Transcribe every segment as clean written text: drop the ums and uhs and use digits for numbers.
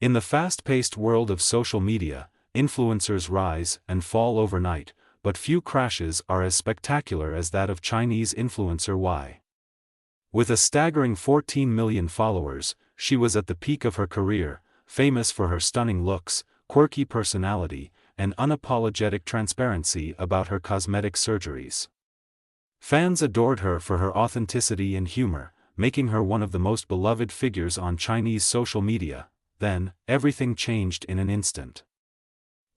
In the fast-paced world of social media, influencers rise and fall overnight, but few crashes are as spectacular as that of Chinese influencer Y. With a staggering 14 million followers, she was at the peak of her career, famous for her stunning looks, quirky personality, and unapologetic transparency about her cosmetic surgeries. Fans adored her for her authenticity and humor, making her one of the most beloved figures on Chinese social media. Then, everything changed in an instant.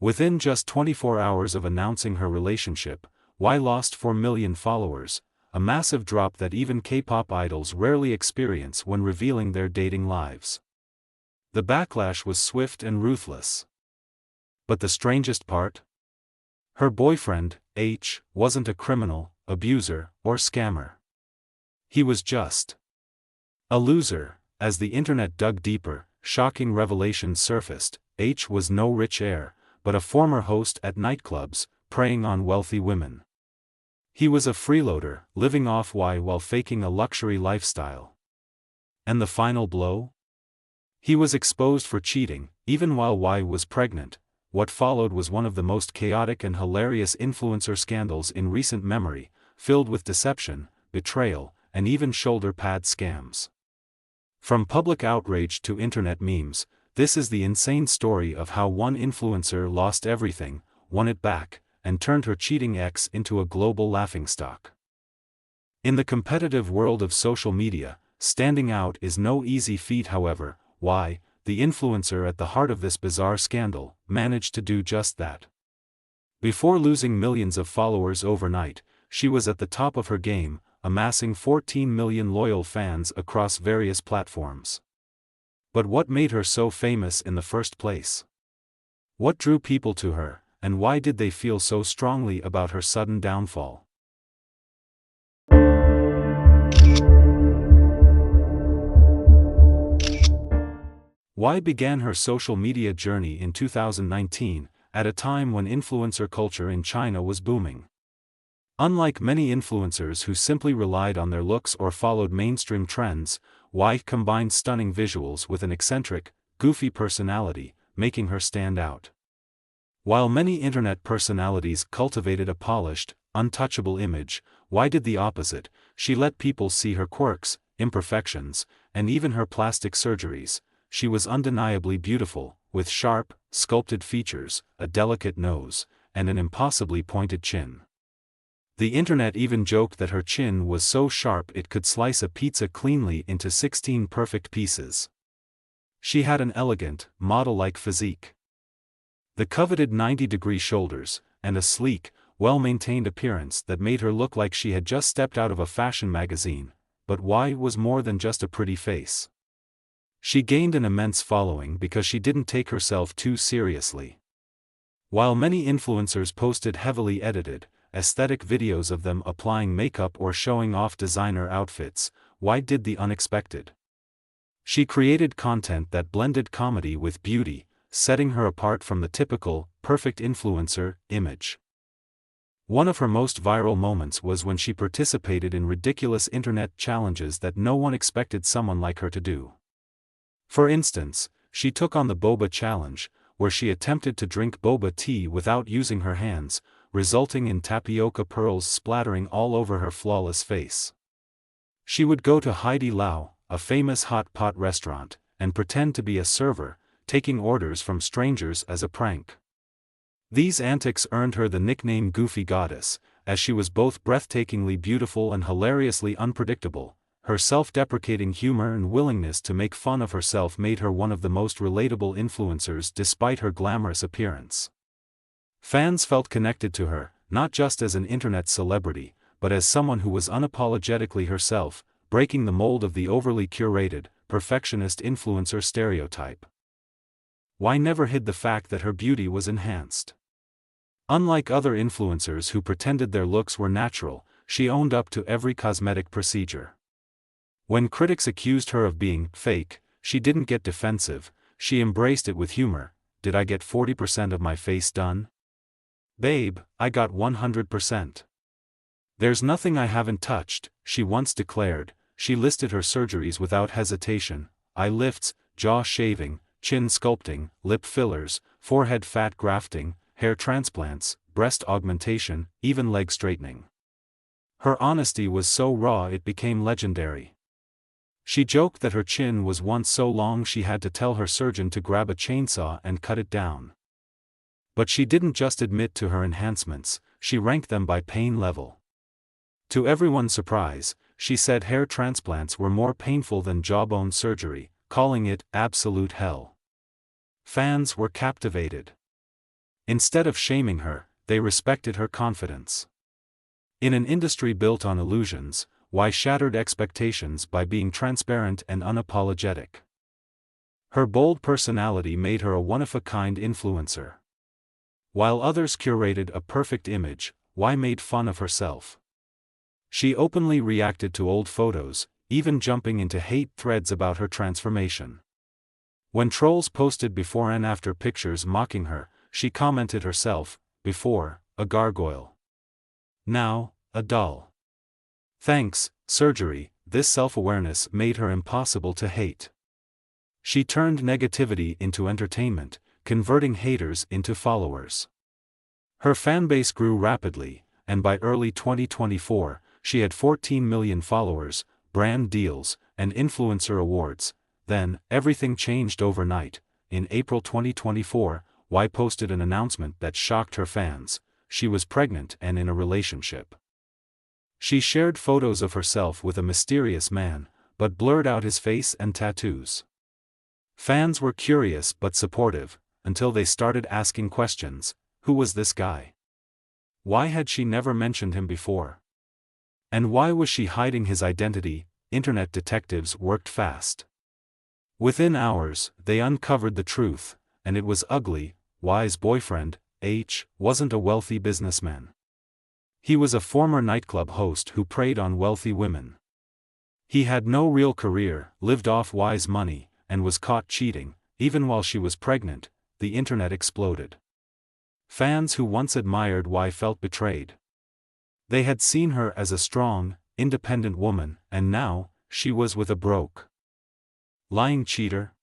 Within just 24 hours of announcing her relationship, Y lost 4 million followers, a massive drop that even K-pop idols rarely experience when revealing their dating lives. The backlash was swift and ruthless. But the strangest part? Her boyfriend, H, wasn't a criminal, abuser, or scammer. He was just a loser. As the internet dug deeper, shocking revelations surfaced. H was no rich heir, but a former host at nightclubs, preying on wealthy women. He was a freeloader, living off Y while faking a luxury lifestyle. And the final blow? He was exposed for cheating, even while Y was pregnant. What followed was one of the most chaotic and hilarious influencer scandals in recent memory, filled with deception, betrayal, and even shoulder pad scams. From public outrage to internet memes, this is the insane story of how one influencer lost everything, won it back, and turned her cheating ex into a global laughingstock. In the competitive world of social media, standing out is no easy feat. However, Y, the influencer at the heart of this bizarre scandal, managed to do just that. Before losing millions of followers overnight, she was at the top of her game, amassing 14 million loyal fans across various platforms. But what made her so famous in the first place? What drew people to her, and why did they feel so strongly about her sudden downfall? Y began her social media journey in 2019, at a time when influencer culture in China was booming. Unlike many influencers who simply relied on their looks or followed mainstream trends, Y combined stunning visuals with an eccentric, goofy personality, making her stand out. While many internet personalities cultivated a polished, untouchable image, Y did the opposite. She let people see her quirks, imperfections, and even her plastic surgeries. She was undeniably beautiful, with sharp, sculpted features, a delicate nose, and an impossibly pointed chin. The internet even joked that her chin was so sharp it could slice a pizza cleanly into 16 perfect pieces. She had an elegant, model-like physique. The coveted 90-degree shoulders, and a sleek, well-maintained appearance that made her look like she had just stepped out of a fashion magazine. But Y was more than just a pretty face. She gained an immense following because she didn't take herself too seriously. While many influencers posted heavily edited, aesthetic videos of them applying makeup or showing off designer outfits, Y did the unexpected. She created content that blended comedy with beauty, setting her apart from the typical, perfect influencer image. One of her most viral moments was when she participated in ridiculous internet challenges that no one expected someone like her to do. For instance, she took on the boba challenge, where she attempted to drink boba tea without using her hands, resulting in tapioca pearls splattering all over her flawless face. She would go to Heidi Lau, a famous hot pot restaurant, and pretend to be a server, taking orders from strangers as a prank. These antics earned her the nickname Goofy Goddess, as she was both breathtakingly beautiful and hilariously unpredictable. Her self-deprecating humor and willingness to make fun of herself made her one of the most relatable influencers despite her glamorous appearance. Fans felt connected to her, not just as an internet celebrity, but as someone who was unapologetically herself, breaking the mold of the overly curated, perfectionist influencer stereotype. Y never hid the fact that her beauty was enhanced. Unlike other influencers who pretended their looks were natural, she owned up to every cosmetic procedure. When critics accused her of being fake, she didn't get defensive, she embraced it with humor. Did I get 40% of my face done? Babe, I got 100%. There's nothing I haven't touched, she once declared. She listed her surgeries without hesitation: eye lifts, jaw shaving, chin sculpting, lip fillers, forehead fat grafting, hair transplants, breast augmentation, even leg straightening. Her honesty was so raw it became legendary. She joked that her chin was once so long she had to tell her surgeon to grab a chainsaw and cut it down. But she didn't just admit to her enhancements, she ranked them by pain level. To everyone's surprise, she said hair transplants were more painful than jawbone surgery, calling it absolute hell. Fans were captivated. Instead of shaming her, they respected her confidence. In an industry built on illusions, Why shattered expectations by being transparent and unapologetic. Her bold personality made her a one-of-a-kind influencer. While others curated a perfect image, Why made fun of herself. She openly reacted to old photos, even jumping into hate threads about her transformation. When trolls posted before and after pictures mocking her, she commented herself, before, a gargoyle. Now, a doll. Thanks, surgery, this self-awareness made her impossible to hate. She turned negativity into entertainment, converting haters into followers. Her fanbase grew rapidly, and by early 2024, she had 14 million followers, brand deals, and influencer awards. Then, everything changed overnight. In April 2024, Why posted an announcement that shocked her fans. She was pregnant and in a relationship. She shared photos of herself with a mysterious man, but blurred out his face and tattoos. Fans were curious but supportive, until they started asking questions. Who was this guy? Why had she never mentioned him before? And why was she hiding his identity? Internet detectives worked fast. Within hours, they uncovered the truth, and it was ugly. Why's boyfriend, H, wasn't a wealthy businessman. He was a former nightclub host who preyed on wealthy women. He had no real career, lived off Why's money, and was caught cheating. Even while she was pregnant, the internet exploded. Fans who once admired Why felt betrayed. They had seen her as a strong, independent woman, and now, she was with a broke, lying cheater.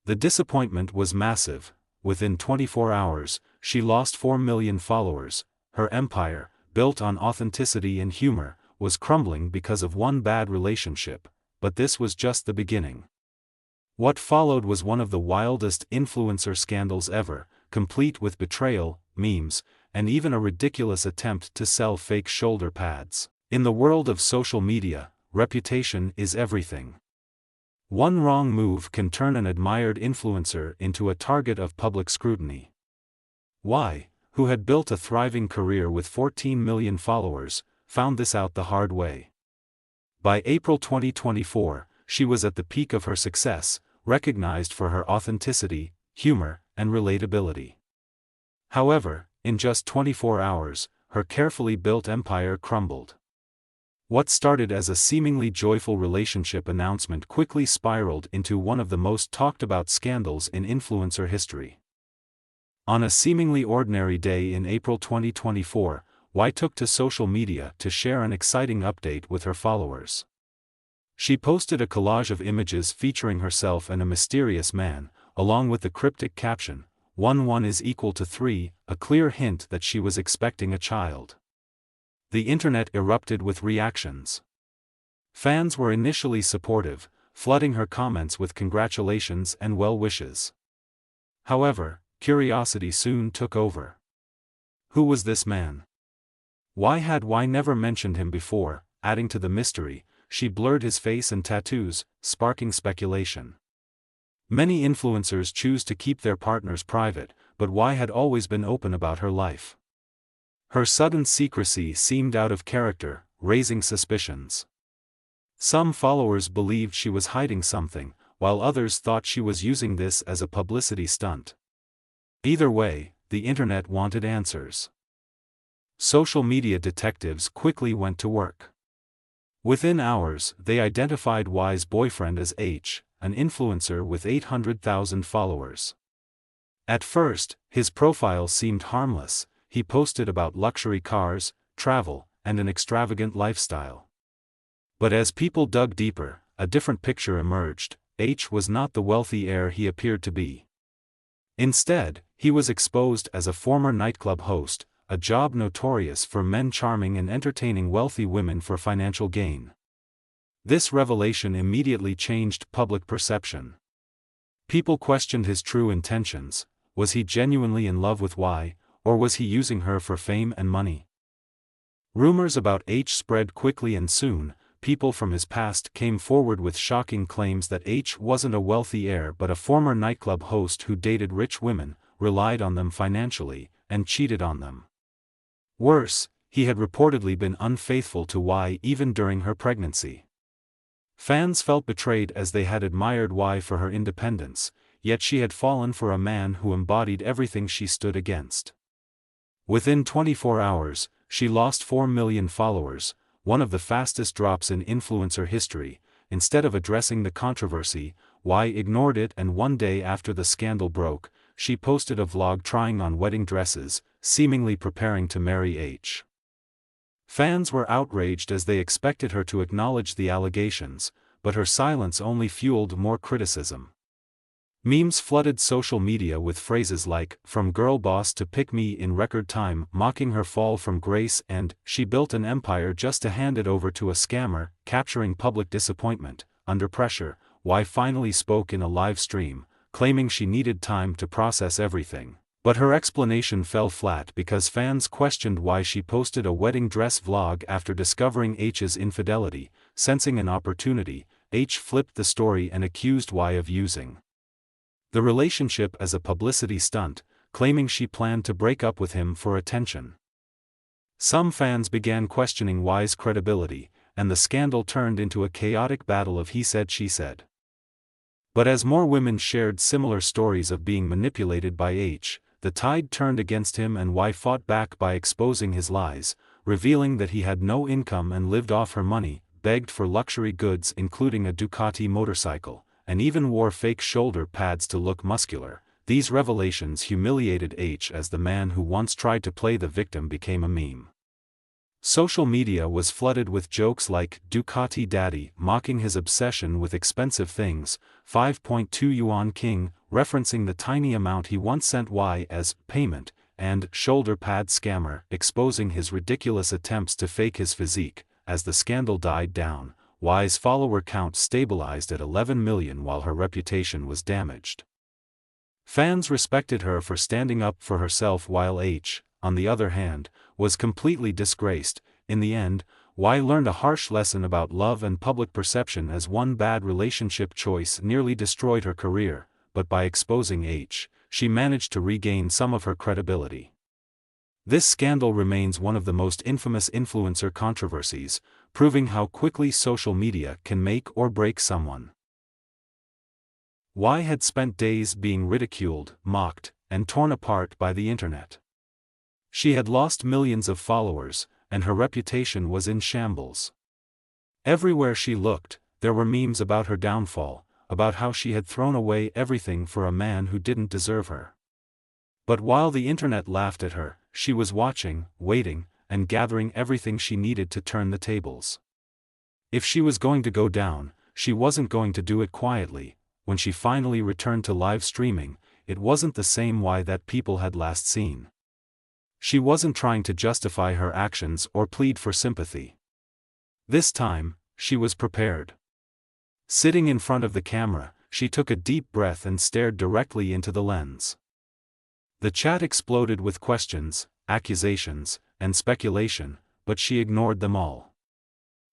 The disappointment was massive. Within 24 hours, she lost 4 million followers. Her empire, built on authenticity and humor, was crumbling because of one bad relationship, but this was just the beginning. What followed was one of the wildest influencer scandals ever, complete with betrayal, memes, and even a ridiculous attempt to sell fake shoulder pads. In the world of social media, reputation is everything. One wrong move can turn an admired influencer into a target of public scrutiny. Why, who had built a thriving career with 14 million followers, found this out the hard way. By April 2024, she was at the peak of her success, recognized for her authenticity, humor, and relatability. However, in just 24 hours, her carefully built empire crumbled. What started as a seemingly joyful relationship announcement quickly spiraled into one of the most talked about scandals in influencer history. On a seemingly ordinary day in April 2024, Why took to social media to share an exciting update with her followers. She posted a collage of images featuring herself and a mysterious man, along with the cryptic caption, 1 is equal to 3, a clear hint that she was expecting a child. The internet erupted with reactions. Fans were initially supportive, flooding her comments with congratulations and well wishes. However, curiosity soon took over. Who was this man? Why had Why never mentioned him before? Adding to the mystery, she blurred his face and tattoos, sparking speculation. Many influencers choose to keep their partners private, but Why had always been open about her life. Her sudden secrecy seemed out of character, raising suspicions. Some followers believed she was hiding something, while others thought she was using this as a publicity stunt. Either way, the internet wanted answers. Social media detectives quickly went to work. Within hours, they identified Why's boyfriend as H, an influencer with 800,000 followers. At first, his profile seemed harmless. He posted about luxury cars, travel, and an extravagant lifestyle. But as people dug deeper, a different picture emerged. H was not the wealthy heir he appeared to be. Instead, he was exposed as a former nightclub host, a job notorious for men charming and entertaining wealthy women for financial gain. This revelation immediately changed public perception. People questioned his true intentions. Was he genuinely in love with Y, or was he using her for fame and money? Rumors about H spread quickly, and soon, people from his past came forward with shocking claims that H wasn't a wealthy heir but a former nightclub host who dated rich women, relied on them financially, and cheated on them. Worse, he had reportedly been unfaithful to Y even during her pregnancy. Fans felt betrayed as they had admired Y for her independence, yet she had fallen for a man who embodied everything she stood against. Within 24 hours, she lost 4 million followers, one of the fastest drops in influencer history. Instead of addressing the controversy, Y ignored it, and one day after the scandal broke, she posted a vlog trying on wedding dresses, seemingly preparing to marry H. Fans were outraged as they expected her to acknowledge the allegations, but her silence only fueled more criticism. Memes flooded social media with phrases like, "from girl boss to pick me" in record time, mocking her fall from grace and, "she built an empire just to hand it over to a scammer," capturing public disappointment. Under pressure, Y finally spoke in a live stream, claiming she needed time to process everything. But her explanation fell flat because fans questioned why she posted a wedding dress vlog after discovering H's infidelity. Sensing an opportunity, H flipped the story and accused Y of using the relationship as a publicity stunt, claiming she planned to break up with him for attention. Some fans began questioning Y's credibility, and the scandal turned into a chaotic battle of he said she said. But as more women shared similar stories of being manipulated by H, the tide turned against him, and Y fought back by exposing his lies, revealing that he had no income and lived off her money, begged for luxury goods including a Ducati motorcycle, and even wore fake shoulder pads to look muscular. These revelations humiliated H as the man who once tried to play the victim became a meme. Social media was flooded with jokes like "Ducati Daddy" mocking his obsession with expensive things, 5.2 yuan king, referencing the tiny amount he once sent Y as payment, and "shoulder pad scammer" exposing his ridiculous attempts to fake his physique. As the scandal died down, Y's follower count stabilized at 11 million while her reputation was damaged. Fans respected her for standing up for herself, while H, on the other hand, was completely disgraced. In the end, Y learned a harsh lesson about love and public perception as one bad relationship choice nearly destroyed her career, but by exposing H, she managed to regain some of her credibility. This scandal remains one of the most infamous influencer controversies, proving how quickly social media can make or break someone. Y had spent days being ridiculed, mocked, and torn apart by the internet. She had lost millions of followers, and her reputation was in shambles. Everywhere she looked, there were memes about her downfall, about how she had thrown away everything for a man who didn't deserve her. But while the internet laughed at her, she was watching, waiting, and gathering everything she needed to turn the tables. If she was going to go down, she wasn't going to do it quietly. When she finally returned to live streaming, it wasn't the same Y that people had last seen. She wasn't trying to justify her actions or plead for sympathy. This time, she was prepared. Sitting in front of the camera, she took a deep breath and stared directly into the lens. The chat exploded with questions, accusations, and speculation, but she ignored them all.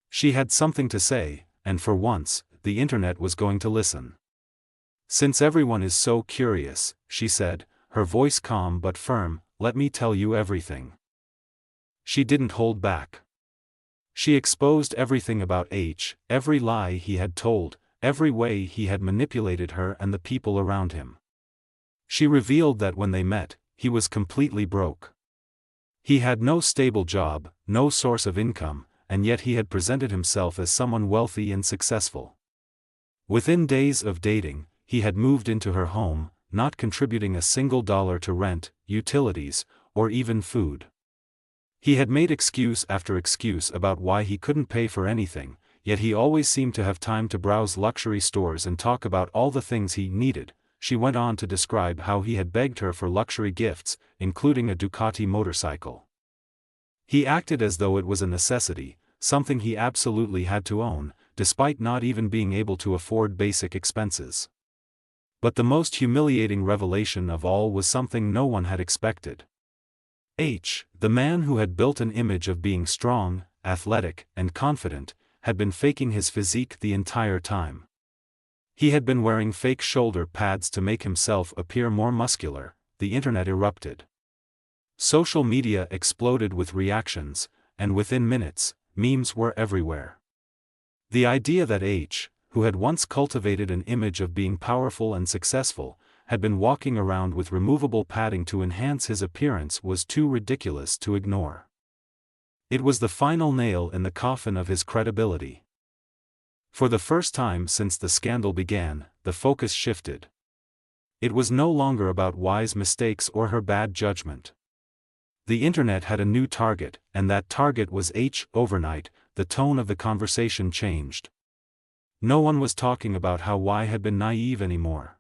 She had something to say, and for once, the internet was going to listen. "Since everyone is so curious," she said, her voice calm but firm, "let me tell you everything." She didn't hold back. She exposed everything about H, every lie he had told, every way he had manipulated her and the people around him. She revealed that when they met, he was completely broke. He had no stable job, no source of income, and yet he had presented himself as someone wealthy and successful. Within days of dating, he had moved into her home, not contributing a single dollar to rent, utilities, or even food. He had made excuse after excuse about why he couldn't pay for anything, yet he always seemed to have time to browse luxury stores and talk about all the things he needed. She went on to describe how he had begged her for luxury gifts, including a Ducati motorcycle. He acted as though it was a necessity, something he absolutely had to own, despite not even being able to afford basic expenses. But the most humiliating revelation of all was something no one had expected. H, the man who had built an image of being strong, athletic, and confident, had been faking his physique the entire time. He had been wearing fake shoulder pads to make himself appear more muscular. The internet erupted. Social media exploded with reactions, and within minutes, memes were everywhere. The idea that H, who had once cultivated an image of being powerful and successful, had been walking around with removable padding to enhance his appearance was too ridiculous to ignore. It was the final nail in the coffin of his credibility. For the first time since the scandal began, the focus shifted. It was no longer about Y's mistakes or her bad judgment. The internet had a new target, and that target was H. Overnight, the tone of the conversation changed. No one was talking about how Y had been naive anymore.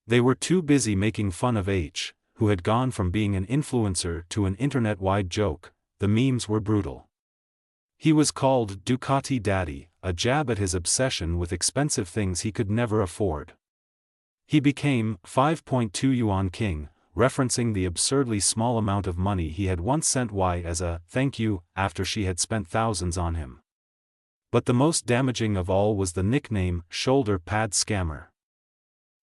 They were too busy making fun of H, who had gone from being an influencer to an internet-wide joke. The memes were brutal. He was called Ducati Daddy, a jab at his obsession with expensive things he could never afford. He became 5.2 Yuan King, referencing the absurdly small amount of money he had once sent Y as a thank you after she had spent thousands on him. But the most damaging of all was the nickname shoulder pad scammer.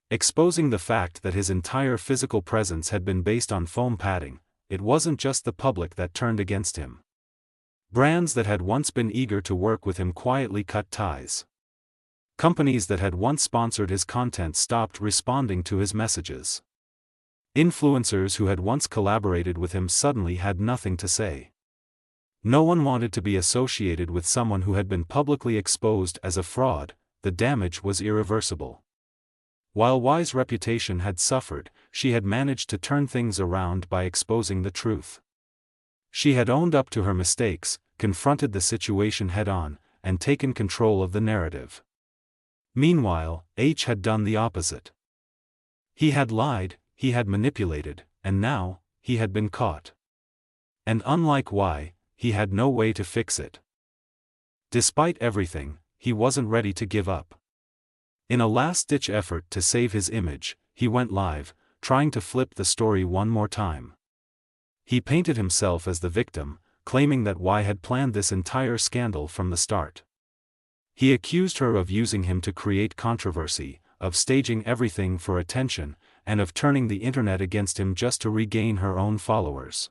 Exposing the fact that his entire physical presence had been based on foam padding, it wasn't just the public that turned against him. Brands that had once been eager to work with him quietly cut ties. Companies that had once sponsored his content stopped responding to his messages. Influencers who had once collaborated with him suddenly had nothing to say. No one wanted to be associated with someone who had been publicly exposed as a fraud. The damage was irreversible. While Y's reputation had suffered, she had managed to turn things around by exposing the truth. She had owned up to her mistakes, confronted the situation head-on, and taken control of the narrative. Meanwhile, H had done the opposite. He had lied, he had manipulated, and now, he had been caught. And unlike Y, he had no way to fix it. Despite everything, he wasn't ready to give up. In a last-ditch effort to save his image, he went live, trying to flip the story one more time. He painted himself as the victim, claiming that Y had planned this entire scandal from the start. He accused her of using him to create controversy, of staging everything for attention, and of turning the internet against him just to regain her own followers.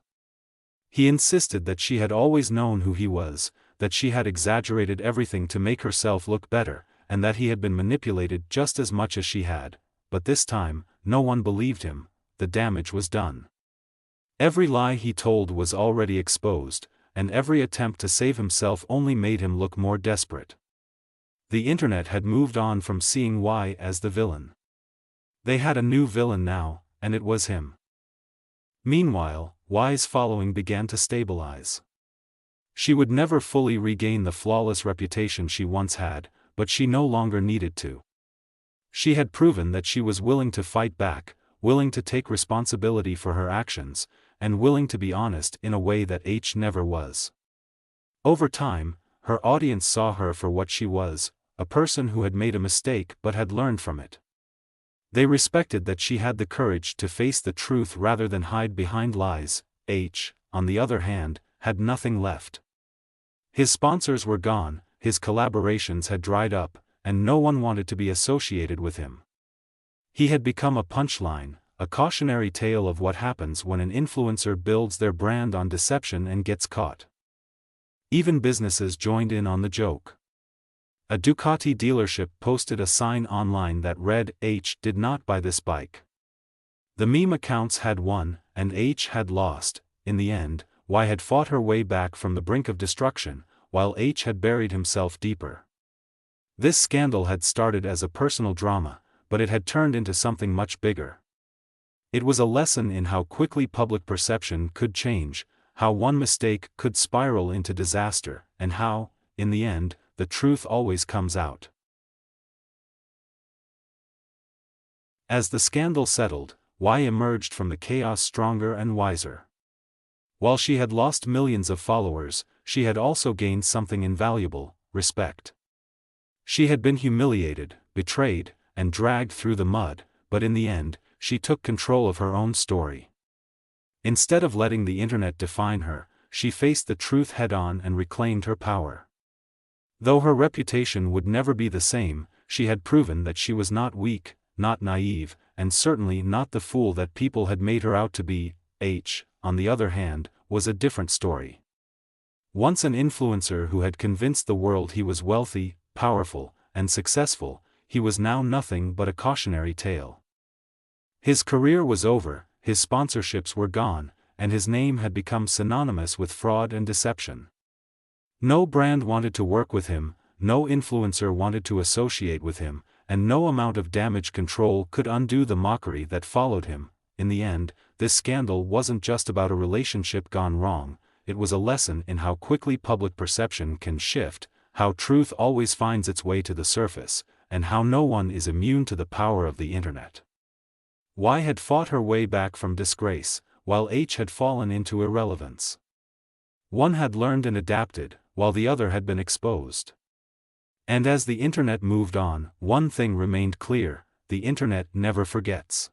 He insisted that she had always known who he was, that she had exaggerated everything to make herself look better, and that he had been manipulated just as much as she had. But this time, no one believed him. The damage was done. Every lie he told was already exposed, and every attempt to save himself only made him look more desperate. The internet had moved on from seeing Y as the villain. They had a new villain now, and it was him. Meanwhile, Y's following began to stabilize. She would never fully regain the flawless reputation she once had, but she no longer needed to. She had proven that she was willing to fight back, willing to take responsibility for her actions, and willing to be honest in a way that H never was. Over time, her audience saw her for what she was, a person who had made a mistake but had learned from it. They respected that she had the courage to face the truth rather than hide behind lies. H, on the other hand, had nothing left. His sponsors were gone, his collaborations had dried up, and no one wanted to be associated with him. He had become a punchline, a cautionary tale of what happens when an influencer builds their brand on deception and gets caught. Even businesses joined in on the joke. A Ducati dealership posted a sign online that read, "H did not buy this bike." The meme accounts had won, and H had lost. In the end, Y had fought her way back from the brink of destruction, while H had buried himself deeper. This scandal had started as a personal drama, but it had turned into something much bigger. It was a lesson in how quickly public perception could change, how one mistake could spiral into disaster, and how, in the end, the truth always comes out. As the scandal settled, Y emerged from the chaos stronger and wiser. While she had lost millions of followers, she had also gained something invaluable: respect. She had been humiliated, betrayed, and dragged through the mud, but in the end, she took control of her own story. Instead of letting the internet define her, she faced the truth head-on and reclaimed her power. Though her reputation would never be the same, she had proven that she was not weak, not naive, and certainly not the fool that people had made her out to be. H, on the other hand, was a different story. Once an influencer who had convinced the world he was wealthy, powerful, and successful, he was now nothing but a cautionary tale. His career was over, his sponsorships were gone, and his name had become synonymous with fraud and deception. No brand wanted to work with him, no influencer wanted to associate with him, and no amount of damage control could undo the mockery that followed him. In the end, this scandal wasn't just about a relationship gone wrong, it was a lesson in how quickly public perception can shift, how truth always finds its way to the surface, and how no one is immune to the power of the internet. Y had fought her way back from disgrace, while H had fallen into irrelevance. One had learned and adapted, while the other had been exposed. And as the internet moved on, one thing remained clear: the internet never forgets.